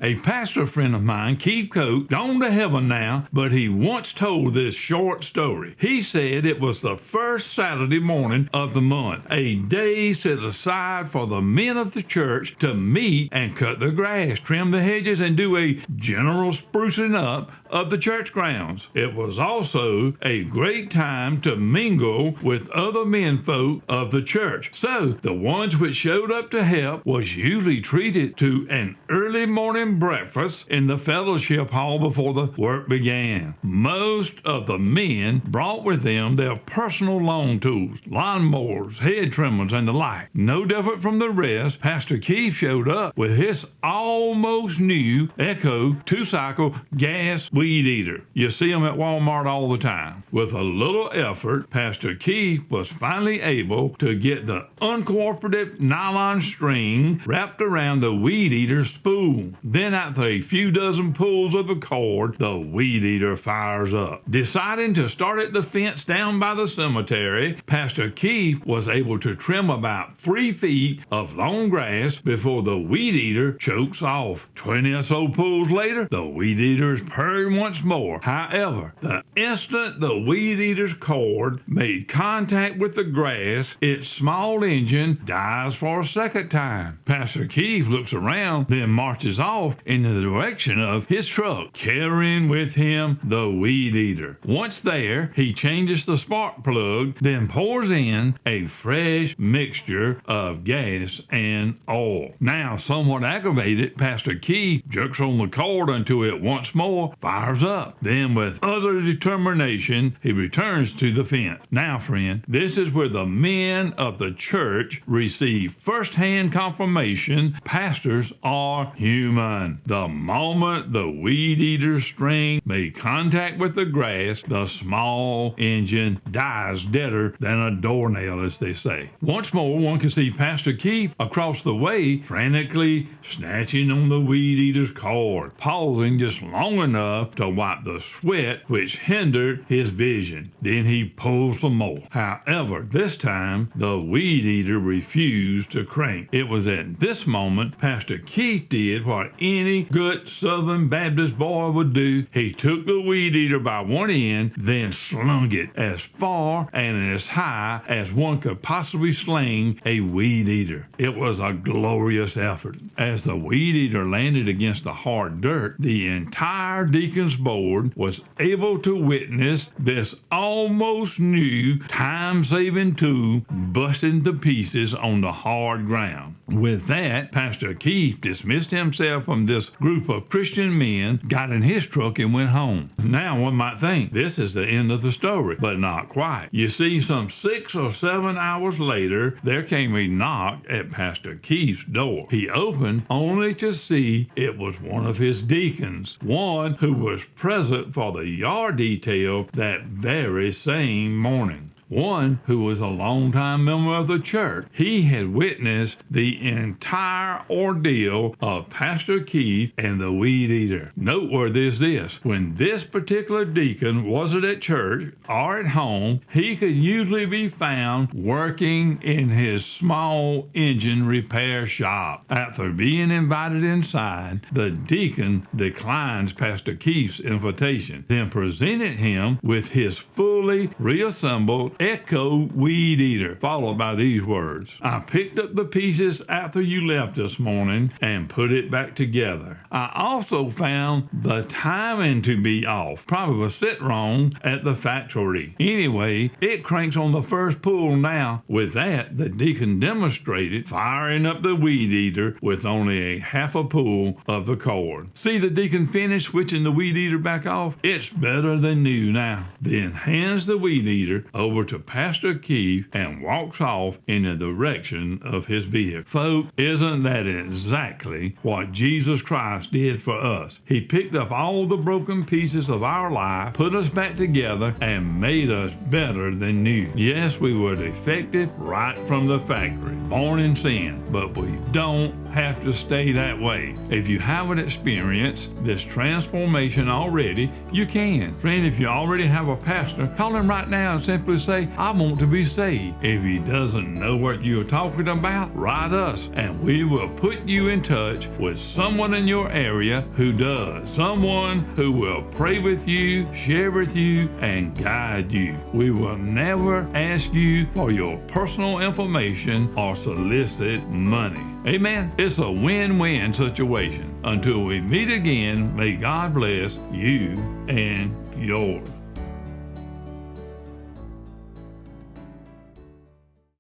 A pastor friend of mine, Keith Coke, gone to heaven now, but he once told this short story. He said it was the first Saturday morning of the month, a day set aside for the men of the church to meet and cut the grass, trim the hedges, and do a general sprucing up of the church grounds. It was also a great time to mingle with other menfolk of the church. So the ones which showed up to help was usually treated to an early morning breakfast in the fellowship hall before the work began. Most of the men brought with them their personal lawn tools, lawnmowers, head trimmers, and the like. No different from the rest, Pastor Keith showed up with his almost new Echo 2-cycle gas weed eater. You see them at Walmart all the time. With a little effort, Pastor Keith was finally able to get the uncooperative nylon string wrapped around the weed eater's spool. Then after a few dozen pulls of the cord, the weed eater fires up. Deciding to start at the fence down by the cemetery, Pastor Keith was able to trim about 3 feet of long grass before the weed eater chokes off. 20 or so pulls later, the weed eater is purring once more. However, the instant the weed eater's cord made contact with the grass, its small engine dies for a second time. Pastor Keith looks around, then marches off in the direction of his truck, carrying with him the weed eater. Once there, he changes the spark plug, then pours in a fresh mixture of gas and oil. Now, somewhat aggravated, Pastor Keith jerks on the cord until it once more fires up. Then, with utter determination, he returns to the fence. Now, friend, this is where the men of the church receive first-hand confirmation pastors are human. The moment the weed eater string made contact with the grass, the small engine dies deader than a doornail, as they say. Once more, one can see Pastor Keith across the way frantically snatching on the weed eater's cord, pausing just long enough to wipe the sweat which hindered his vision. Then he pulls some more. However, this time the weed eater refused to crank. It was at this moment Pastor Keith did what any good Southern Baptist boy would do. He took the weed eater by one end, then slung it as far and as high as one could possibly sling a weed eater. It was a glorious effort. As the weed eater landed against the hard dirt, the entire deacon's board was able to witness this almost new time-saving tool busting to pieces on the hard ground. With that, Pastor Keith dismissed himself from this group of Christian men, got in his truck, and went home. Now, one might think this is the end of the story, but not quite. You see, some 6 or 7 hours later, there came a knock at Pastor Keith's door. He opened only to see it was one of his deacons, one who was present for the yard detail that very same morning. One who was a longtime member of the church. He had witnessed the entire ordeal of Pastor Keith and the weed eater. Noteworthy is this: when this particular deacon wasn't at church or at home, he could usually be found working in his small engine repair shop. After being invited inside, the deacon declines Pastor Keith's invitation, then presented him with his fully reassembled Echo weed eater, followed by these words: "I picked up the pieces after you left this morning and put it back together. I also found the timing to be off. Probably was set wrong at the factory. Anyway, it cranks on the first pull now." With that, the deacon demonstrated firing up the weed eater with only a half a pull of the cord. See the deacon finish switching the weed eater back off? It's better than new now. Then hands the weed eater over to Pastor Keith and walks off in the direction of his vehicle. Folks, isn't that exactly what Jesus Christ did for us? He picked up all the broken pieces of our life, put us back together, and made us better than new. Yes, we were defective right from the factory, born in sin, but we don't have to stay that way. If you haven't experienced this transformation already, you can. Friend, if you already have a pastor, call him right now and simply say, I want to be saved. If he doesn't know what you're talking about, write us and we will put you in touch with someone in your area who does. Someone who will pray with you, share with you, and guide you. We will never ask you for your personal information or solicit money. Amen. It's a win-win situation. Until we meet again, may God bless you and yours.